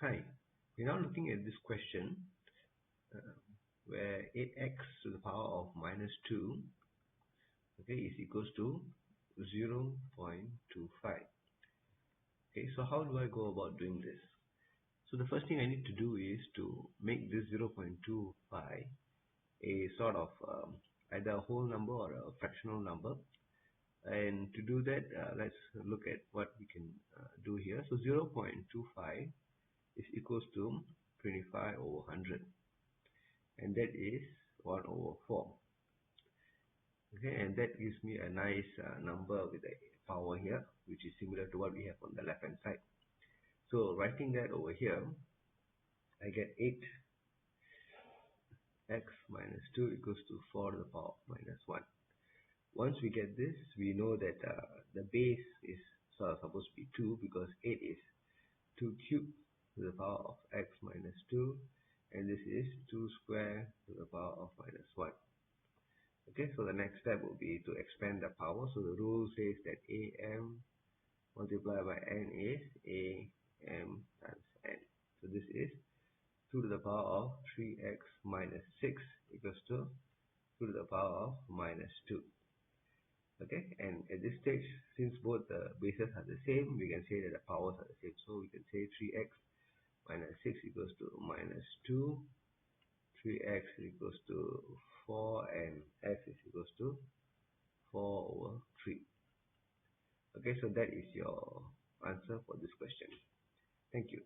Hi, we're now looking at this question where 8x to the power of minus 2 is equals to 0.25. Okay, so how do I go about doing this? So the first thing I need to do is to make this 0.25 a sort of either a whole number or a fractional number. And to do that, let's look at what we can do here. So 0.25 is equals to 25 over 100, and that is 1 over 4. Okay, and that gives me a nice number with a power here, which is similar to what we have on the left hand side. So writing that over here, I get 8x minus 2 equals to 4 to the power of minus 1. Once we get this, we know that the base is supposed to be 2, because 8 is 2 cubed to the power of x minus 2, and this is 2 squared to the power of minus 1. Okay, so the next step will be to expand the power. So the rule says that am multiplied by n is am times n. So this is 2 to the power of 3x minus 6 equals to 2 to the power of minus 2. Okay, and at this stage, since both the bases are the same, we can say that the powers are the same. So we can say 3x minus 6 equals to minus 2, 3x equals to 4, and x is equals to 4 over 3. Okay, so that is your answer for this question. Thank you.